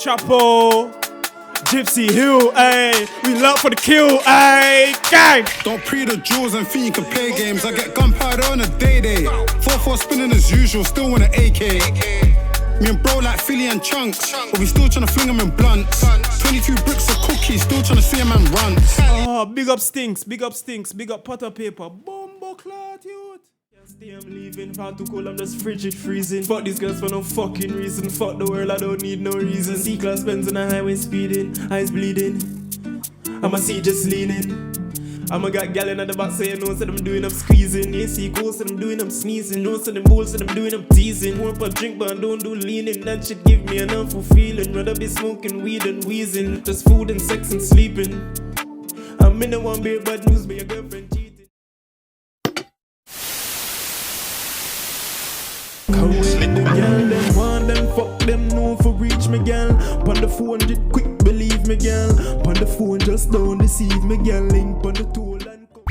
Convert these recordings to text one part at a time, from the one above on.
Chapo, Gypsy Hill, ayy. We love for the kill, ayy. Gang. Don't pre the jewels and think you can play games. I get gunpowder on a day. 4-4 spinning as usual, still want an AK. Me and bro like Philly and Chunks, but we still tryna fling them in blunts. 22 bricks of cookies, still tryna see a man run. Oh, big up Stinks, big up Potter Paper. Bumbo clot, youth. Can't stay, I'm leaving. Far too cold, I'm just frigid freezing. Fuck these girls for no fucking reason. Fuck the world, I don't need no reason. C-class Benz on the highway speeding, eyes bleeding. I'ma see just leaning. I'ma got gal in the back saying no, said I'm doing, I'm squeezing. AC cool, said I'm doing, I'm sneezing. No, said them bulls, said I'm doing, I'm teasing. Warm up drink, but I don't do leaning. That shit give me an unfull feeling. Rather be smoking weed and wheezing. Just food and sex and sleeping. I'm in the one beer, bad news, but your girlfriend cheating. Come with the girl, them want them, fuck them, no for reach me, girl. Pon the 400 quick, believe me, girl. Pon the phone, just don't deceive me, girl. Link pon the tool and come.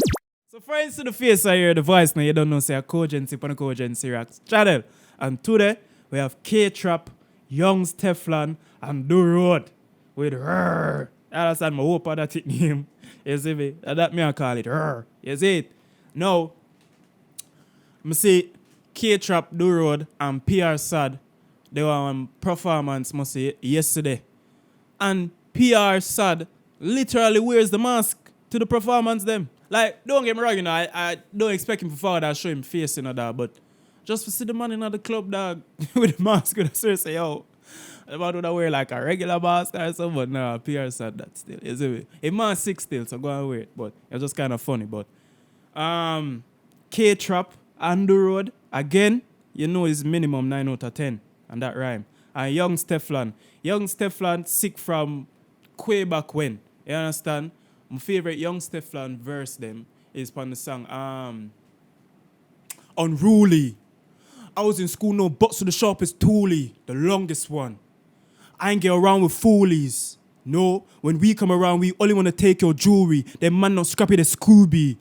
So friends to the face, I hear the voice now. You don't know, say a Cogency pon the Cogency Rocks channel. And today, we have K-Trap, Youngs Teflon, and Do Road with her. That's my hope of that name. You see me? That me I call it her. You see it? Now, I see K-Trap, Do Road, and PR Sad. They were on performance, must say, yesterday. And PR Sad literally wears the mask to the performance them. Like, don't get me wrong, you know, I don't expect him to forward and show him face, you know, that, but just to see the man in the club, dog, with the mask, with the say, yo, the man would wear like a regular mask or something, but no, PR Sad that still. You see me? A man 6 still, so go and wear it, but it's just kind of funny, but K-Trap and Do Road, again, you know it's minimum 9 out of 10, and that rhyme. And Youngs Teflon sick from way back when. You understand? My favorite Youngs Teflon verse them is from the song Unruly. I was in school, no butts to the sharpest toolie, the longest one. I ain't get around with foolies. No, when we come around, we only want to take your jewelry. Them man not scrappy the Scooby.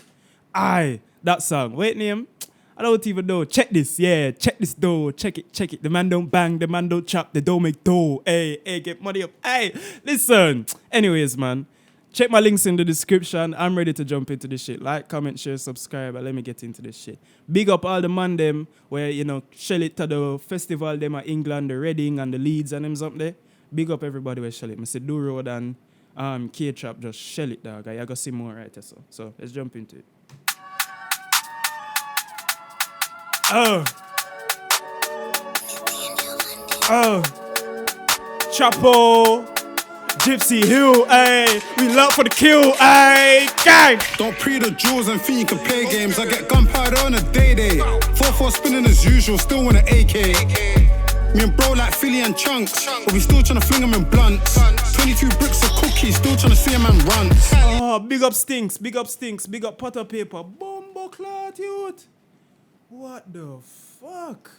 That song. Wait, name? I don't even know. Check this, yeah. Check this though. Check it. The man don't bang, the man don't chop, they don't make dough. Hey, get money up. Hey, listen. Anyways, man. Check my links in the description. I'm ready to jump into this shit. Like, comment, share, subscribe, and let me get into this shit. Big up all the man them where, you know, shell it to the festival them at England, the Reading and the Leeds and them up there. Big up everybody where shell it. I say Do Road and K-Trap just shell it, dog. I gotta see more right there. So let's jump into it. Chapo, Gypsy Hill, ayy. We love for the kill, ayy. Gang. Don't pre the jewels and think you can play games. I get gunpowder on a day. 4-4 spinning as usual, still want an AK. Me and bro like Philly and Chunks, but we still tryna fling them in blunts. 22 bricks of cookies, still tryna see a man run. Oh, big up Stinks, big up Potter Paper. Bumbo clot, youth. What the fuck?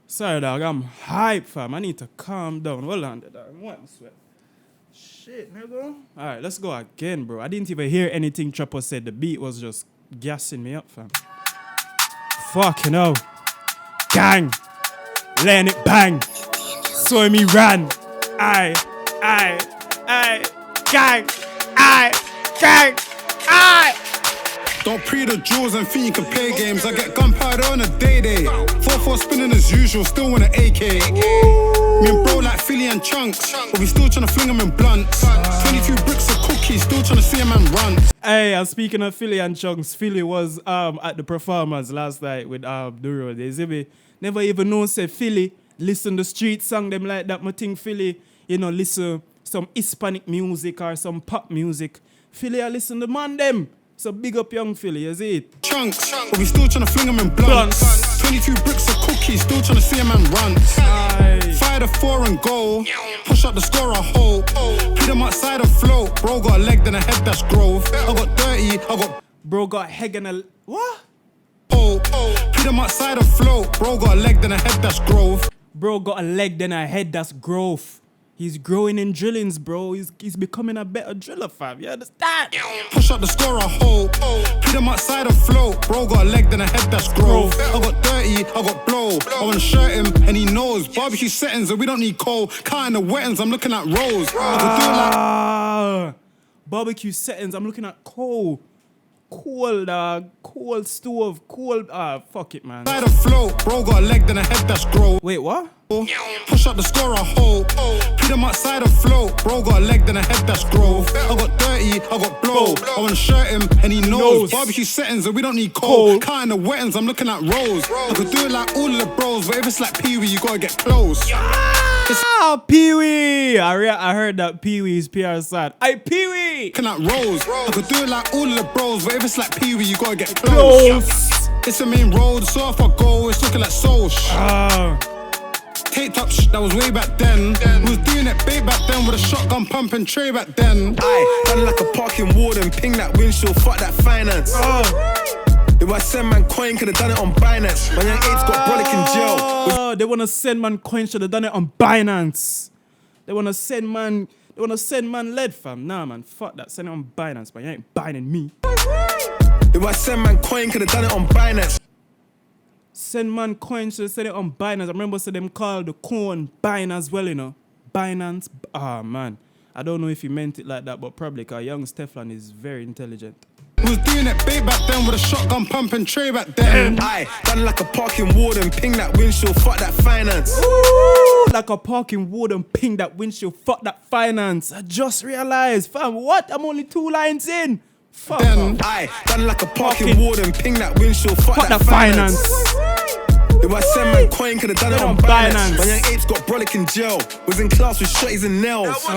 Sorry, dog. I'm hype, fam. I need to calm down. Hold on, dog. I'm wiping sweat. Shit, nigga. All right, let's go again, bro. I didn't even hear anything Trapper said. The beat was just gassing me up, fam. Fucking hell. Gang. Letting it bang. So me ran. Aye. Gang. Gang. Don't pre the jewels and think you can play games. I get gunpowder on a day. 4-4 spinning as usual, still want an AK. Me and bro like Philly and Chunks, but we still tryna fling them in blunts. 22 bricks of cookies, still tryna see a man run. Hey, I'm speaking of Philly and Chunks. Philly was at the performance last night with Do Road. You see me? Never even know say Philly listen the street song them like that. I think Philly, you know, listen some Hispanic music or some pop music. Philly I listen to man them. So big up young Philly, you see it? Chunks, but we still tryna fling them in blunts. 22 bricks of cookies, still tryna see a man run. Fire the 4 and go. Push up the score a hole. Hit them outside and float. Bro got a leg, then a head that's grove. I got dirty, I got. Bro got a head and a. What? Hit them outside and float. Bro got a leg, then a head that's grove. Bro got a leg, then a head that's growth. He's growing in drillings, bro. He's becoming a better driller, fam. You understand? Push up the score, I hope. Hit him outside and float. Bro got a leg, then a head that's growth. I got dirty, I got blow. I wanna shirt him, and he knows. Barbecue settings, and we don't need coal. Counting the wettings, I'm looking at rolls. I could do it like Barbecue settings, I'm looking at coal. Coal, dog. Coal stove. Coal. Fuck it, man. side and float. Bro got a leg, then a head that's growth. Wait, what? Push up the score, I hope. Hit him outside and float. Bro got a leg, then a head that's growth. I got dirty, I got blow. I wanna shirt him, and he knows. Barbecue settings, and we don't need coal. Counting the wettings, I'm looking at rolls. I could do it like all of the bros, but if it's like Pee Wee, you gotta get close. Pee Wee! I heard that Pee Wee's PR sad. Pee Wee! Looking at rolls. I could do it like all of the bros, but if it's like Pee Wee, you gotta get close. It's the main road, so if I go, it's looking like Soch. Take top that was way back then. Was doing it big back then with a shotgun pumping tray back then. Aye, done like a parking warden, ping that windshield, fuck that finance. If I send man coin, could've done it on Binance. My young apes got brolic in jail. They wanna send man coin, should've done it on Binance. They wanna send man lead, fam. Nah, man, fuck that. Send it on Binance, but you ain't binding me. If I send man coin, could've done it on Binance. Send man coin, should've sent it on Binance. I remember them called the coin Binance as well, you know. Binance. Man. I don't know if he meant it like that, but probably because young Stefan is very intelligent. Was doing it big back then with a shotgun pumping tray back then. Aye, done like a parking warden, ping that windshield, fuck that finance. Ooh, like a parking warden, ping that windshield, fuck that finance. I just realized, fam, what? I'm only 2 lines in. Fuck off. Aye, done like a parking warden, ping that windshield, fuck that finance. If I send man coin, could've done it on Binance. My young apes got brolic in jail. Was in class with shotties and nails.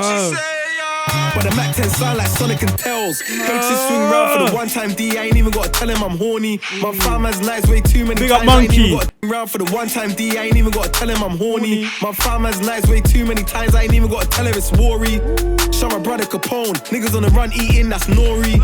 But the Mac 10 sound like Sonic and Tails. Coaches swing round for the one-time D. I ain't even gotta tell him I'm horny. My farmer's nights way too many Big times. up Monkey. I ain't even gotta round for the one-time D. I ain't even gotta tell him I'm horny. My farmer's nights way too many times. I ain't even gotta tell him it's worry. Show my brother Capone. Niggas on the run eating, that's Nori.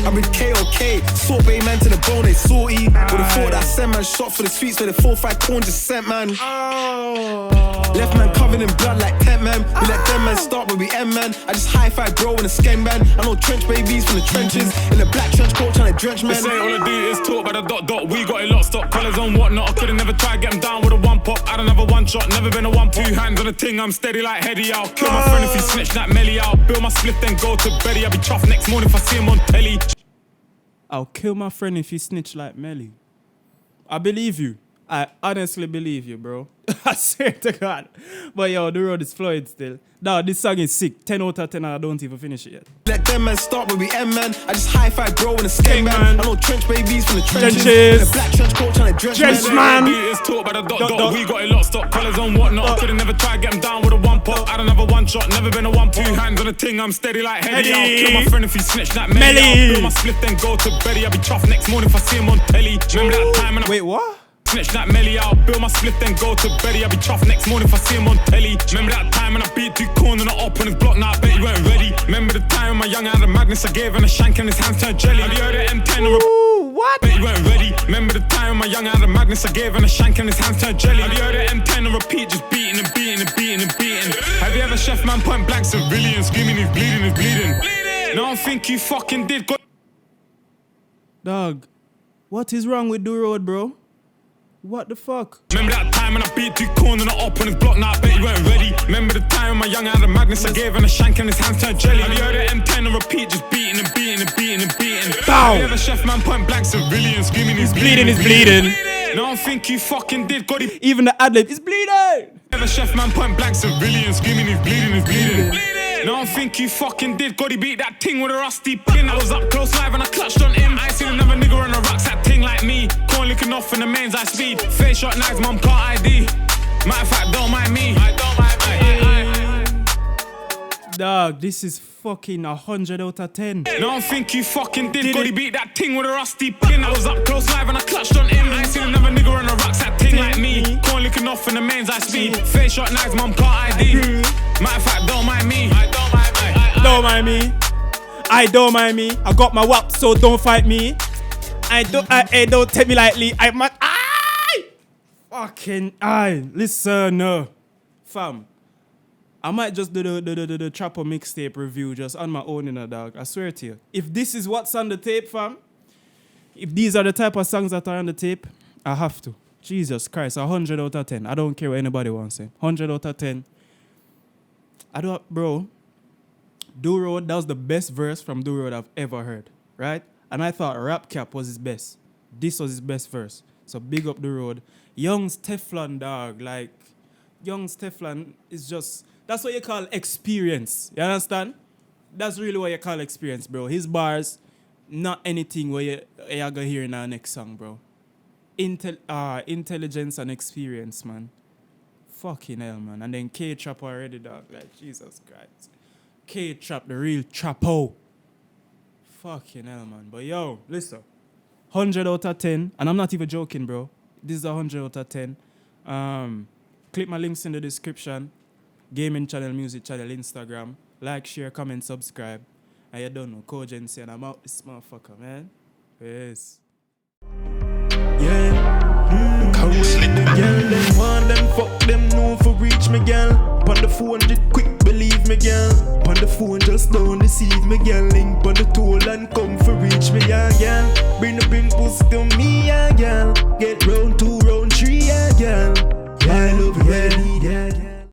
I'm with KOK. Sorbet man to the bone, they salty. Would've thought that sent man shot for the streets where the 4-5 corn just sent man. Left man covered in blood like tent man. We let them man start, but we end man. I just high-five bro in a skeng band. I know trench babies from the trenches. In the black trench coat trying to drench man. They say all I do is talk by the dot. We got a lot stock, colours on whatnot. I could've never tried get 'em down with a 1 pop. I don't have a 1 shot, never been a 1 pop. 2 hands on the ting, I'm steady like Heady. I'll kill my friend if he snitch that melly. I'll build my split then go to Betty. I'll be chuffed next morning if I see him on telly. I'll kill my friend if he snitch like Melly. I believe you. I honestly believe you, bro. I swear to God. But yo, the road is fluid still. Now, this song is sick. 10 out of 10 and I don't even finish it yet. Let them man start, but we end man. I just high-five bro in a skeng band. I know trench babies from the trenches. In the black trench coat trying to drench man. All I do is talk by the dot. We got a lot stock, colours on whatnot. I could've never tried get 'em down with a 1 pop. I don't have a 1 shot, never been a 1 pop. 2 hands on the ting, I'm steady like Heady. I'll kill my friend if he snitch that melly. I'll build my split then go to Betty. I'll be chuffed next morning if I see him on telly. Remember that time when I Wait, what? snitch that melly, I'll build my split then go to Betty. I'll be chuffed next morning if I see him on telly. Remember that time when I beat 2 corn and I open his block, now I bet he weren't ready. Remember the time when my young had a Magnus, I gave him a shank and his hands turned jelly. Have you heard of M10 or a What? bet he weren't ready. Remember the time when my young had a Magnus, I gave him a shank and his hands turned jelly. Have you heard of M10 or repeat, just beating and beating and beating and beating. Have you ever chef man point blank civilian screaming he's bleeding, he's bleeding. No, I don't think you fucking did. Dog, what is wrong with the road, bro? What the fuck? Remember that time when I beat 2 corn and I open his block, now I bet he weren't ready. Remember the time when my young had a Magnus, I gave him a shank and his hands turned jelly. Have you heard of M10 and repeat, just beating and beating and beating and beating. Bow. Have you ever chef man point blank civilian screaming he's bleeding, Bleeding is bleeding. No, I don't think you fucking did. God, he Even the ad-lib is bleeding. ever chef man point blank civilian screaming he's bleeding, he's bleeding. No, I don't think you fucking did. God, he beat that ting with a rusty pin. I was up close live and I clutched on him. I ain't seen another nigga on the rocks that ting like me. Corn licking off in the mains I speed. Face shot knives, mum can't ID. Matter of fact, don't mind me. I don't mind me. Dog, this is fucking 100 out of 10. No, I don't think you fucking did. God, he beat that ting with a rusty pin. I was up close live and I clutched on him. I ain't seen another nigga on the rocks that ting like me. Corn licking off in the mains I speed. Face shot knives, mum can't ID. Matter of fact, don't mind me. I don't mind me. Don't mind me. I don't mind me. I got my whap, so don't fight me. Don't take me lightly. Fucking listen, fam. I might just do the Trapper mixtape review just on my own, dog. I swear to you. If this is what's on the tape, fam, if these are the type of songs that are on the tape, I have to. Jesus Christ, 100 out of 10. I don't care what anybody wants to say. 100 out of 10. Bro, Do Road, that was the best verse from Do Road I've ever heard, right? And I thought Rap Cap was his best. This was his best verse. So big up Do Road. Young's Teflon, dog. Like, Young's Teflon is just, that's what you call experience. You understand? That's really what you call experience, bro. His bars, not anything where you're going to hear in our next song, bro. Intelligence and experience, man. Fucking hell, man. And then K-Trap already, dog. Like, Jesus Christ. K-Trap, the real Trapo. Fucking hell, man. But yo, listen. 100 out of 10. And I'm not even joking, bro. This is 100 out of 10. Click my links in the description. Gaming channel, music channel, Instagram. Like, share, comment, subscribe. And you don't know, Cogency, and I'm out this motherfucker, man. Peace. Yeah. Come with the girl, them want them, fuck them, no for reach me, girl. Pon the 400 quick, believe me, girl. Pon the phone, just don't deceive me, girl. Link pon the toll and come for reach me, yeah, girl. Bring the pussy to me, yeah, girl. Get roll